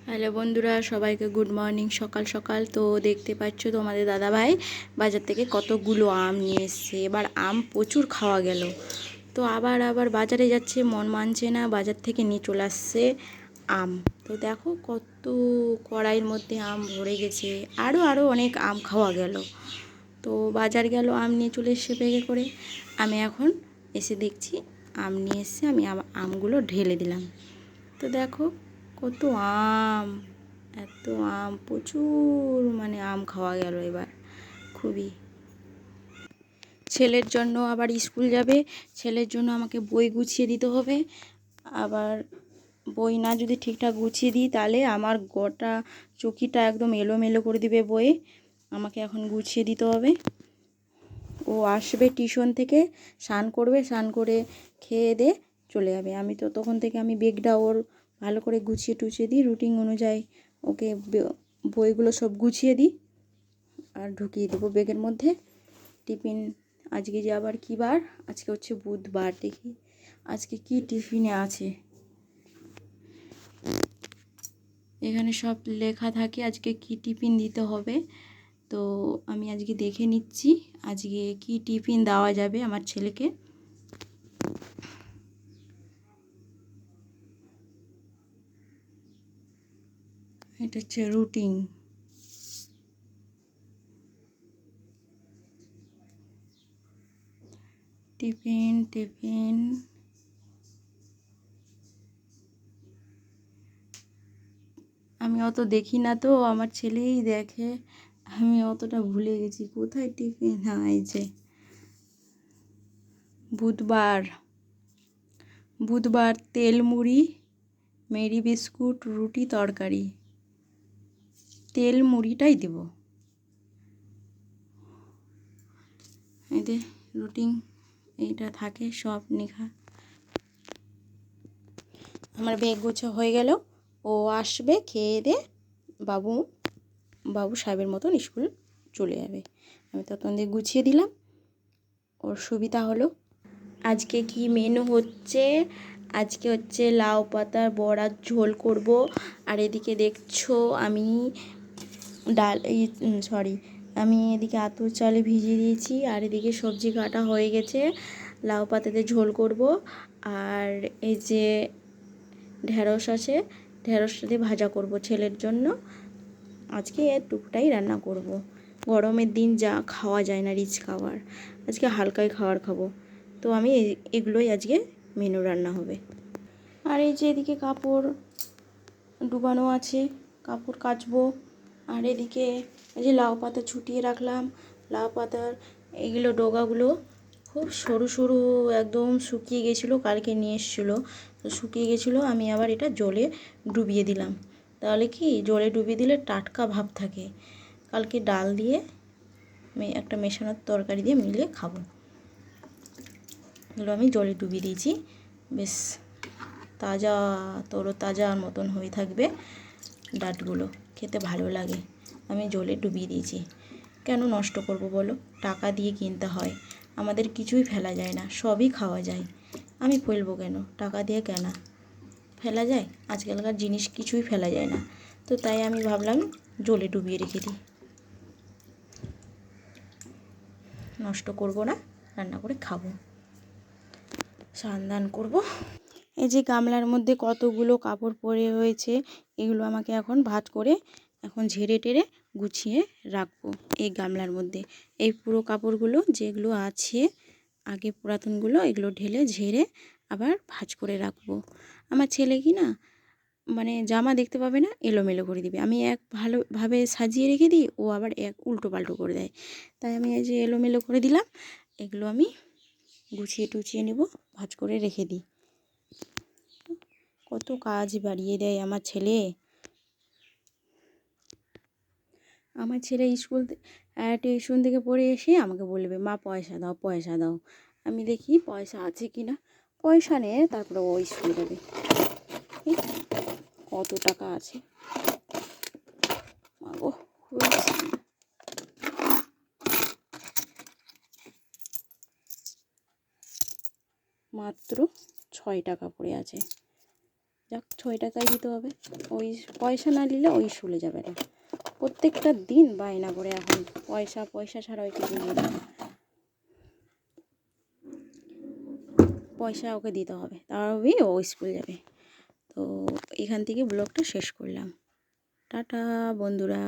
Hello বন্ধুরা, সবাইকে good morning. সকাল সকাল তো দেখতে পাচ্ছ তোমাদের দাদাভাই বাজার থেকে কতগুলো আম নিয়ে এসছে। এবার আম প্রচুর খাওয়া গেল, তো আবার বাজারে যাচ্ছে, মন মানছে না, বাজার থেকে নিয়ে চলে আসছে আম। তো দেখো কত কড়াইয়ের মধ্যে আম ভরে গেছে, আরও অনেক আম খাওয়া গেল। তো বাজার গেল, আম নিয়ে চলে এসছে ব্যাগে করে। আমি এখন এসে দেখছি আম নিয়ে এসছে, আমি আমগুলো ঢেলে দিলাম। তো দেখো কত আম, এত আম, প্রচুর আম খাওয়া গেল এবার খুবই। ছেলের জন্য আবার স্কুল যাবে, ছেলের জন্য আমাকে বই গুছিয়ে দিতে হবে। আবার বই না যদি ঠিকঠাক গুছিয়ে দিই তাহলে আমার গোটা চুকিটা একদম এলোমেলো করে দিবে বইয়ে। আমাকে এখন গুছিয়ে দিতে হবে। ও আসবে টিউশন থেকে, স্নান করবে, স্নান করে খেয়ে দিয়ে চলে যাবে। আমি তো তখন থেকে আমি বেগটা ওর ভালো করে গুছিয়ে টুছিয়ে দিই, রুটিন অনুযায়ী ওকে বইগুলো সব গুছিয়ে দিই আর ঢুকিয়ে দেবো বেগের মধ্যে। টিফিন আজকে যে আবার কী বার, আজকে হচ্ছে বুধবার, দেখি আজকে কি টিফিনে আছে। এখানে সব লেখা থাকে আজকে কি টিফিন দিতে হবে। তো আমি আজকে দেখে নিচ্ছি আজকে কি টিফিন দেওয়া যাবে আমার ছেলেকে। এটা হচ্ছে রুটিন। টিফিন আমি অত দেখি না, তো আমার ছেলেই দেখে, আমি অতটা ভুলে গেছি কোথায় টিফিন। হ্যাঁ, এই যে বুধবার তেল মুড়ি, মেরি বিস্কুট, রুটি, তরকারি। তেল মুড়িটাই দেব। এতে রুটিন এইটা থাকে সব লেখা। আমার ব্যাগ গোছা হয়ে গেল, ও আসবে, খেয়ে দে বাবু সাহেবের মতন স্কুল চলে যাবে। আমি তখন দিয়ে গুছিয়ে দিলাম, ওর সুবিধা হলো। আজকে কি মেনু হচ্ছে, আজকে হচ্ছে লাউ পাতার বড়ার ঝোল করব। আর এদিকে দেখছো আমি আমি এদিকে আতর চালে ভিজিয়ে দিয়েছি, আর এদিকে সবজি কাটা হয়ে গেছে, লাউ পাতাতে ঝোল করব। আর এই যে ঢেঁড়স আছে, ঢেঁড়সটা দিয়ে ভাজা করব ছেলের জন্য। আজকে টুকটাই রান্না করব। গরমের দিন যা খাওয়া যায় না রিচ খাবার, আজকে হালকাই খাবার খাবো। তো আমি এগুলোই আজকে মেনু রান্না হবে। আর এই যে এদিকে কাপড় ডুবানো আছে, কাপড় কাচবো। আর এদিকে এই যে লাউ পাতা ছুটিয়ে রাখলাম, লাউ পাতার এগুলো ডগাগুলো খুব সরু সরু, একদম শুকিয়ে গেছিলো, কালকে নিয়ে এসেছিলো, তো শুকিয়ে গেছিলো। আমি আবার এটা জলে ডুবিয়ে দিলাম, তাহলে কি জলে ডুবিয়ে দিলে টাটকা ভাব থাকে। কালকে ডাল দিয়ে একটা মেশানোর তরকারি দিয়ে মিলিয়ে খাবো। এগুলো আমি জলে ডুবিয়ে দিয়েছি, বেশ তাজা তরতাজার মতন হয়ে থাকবে ডাঁটগুলো, খেতে ভালো লাগে। আমি জলে ডুবিয়ে দিয়েছি, কেন নষ্ট করব বলো, টাকা দিয়ে কিনতে হয়, আমাদের কিছুই ফেলা যায় না, সবই খাওয়া যায়। আমি ফেলবো কেন, টাকা দিয়ে কেনা ফেলা যায়, আজকালকার জিনিস কিছুই ফেলা যায় না। তো তাই আমি ভাবলাম জলে ডুবিয়ে রেখে দিই, নষ্ট করব না, রান্না করে খাবো, স্নান করব। এই যে গামলার মধ্যে কতগুলো কাপড় পরে রয়েছে, এগুলো আমাকে এখন ভাঁজ করে এখন ঝেড়ে টেরে গুছিয়ে রাখবো এই গামলার মধ্যে। এই পুরো কাপড়গুলো যেগুলো আছে আগে পুরাতনগুলো, এগুলো ঢেলে ঝেড়ে আবার ভাঁজ করে রাখবো। আমার ছেলে কি না জামা দেখতে পাবে না, এলোমেলো করে দিবে। আমি এক ভালোভাবে সাজিয়ে রেখে দিই, ও আবার এক উল্টো পাল্টো করে দেয়। তাই আমি এই যে এলোমেলো করে দিলাম, এগুলো আমি গুছিয়ে টুছিয়ে নেব, ভাঁজ করে রেখে দিই। কত কাজ বাড়িয়ে দেয় আমার ছেলে। টিউশন থেকে পড়ে এসে আমাকে বলবে, মা পয়সা দাও পয়সা দাও। আমি দেখি পয়সা আছে কি না, পয়সা নেই, তারপরে ও স্কুল যাবে। কত টাকা আছে, মাগো মাত্র 6 টাকা পড়ে আছে, যাক 6 টাকাই দিতে হবে, ওই পয়সা না নিলে ওই স্কুলে যাবে না। প্রত্যেকটা দিন বায়না করে এখন পয়সা পয়সা ছাড়া ওই কিছু নেই, পয়সা ওকে দিতে হবে, তবেই ও স্কুল যাবে। তো এখান থেকে ব্লগটা শেষ করলাম। টাটা বন্ধুরা।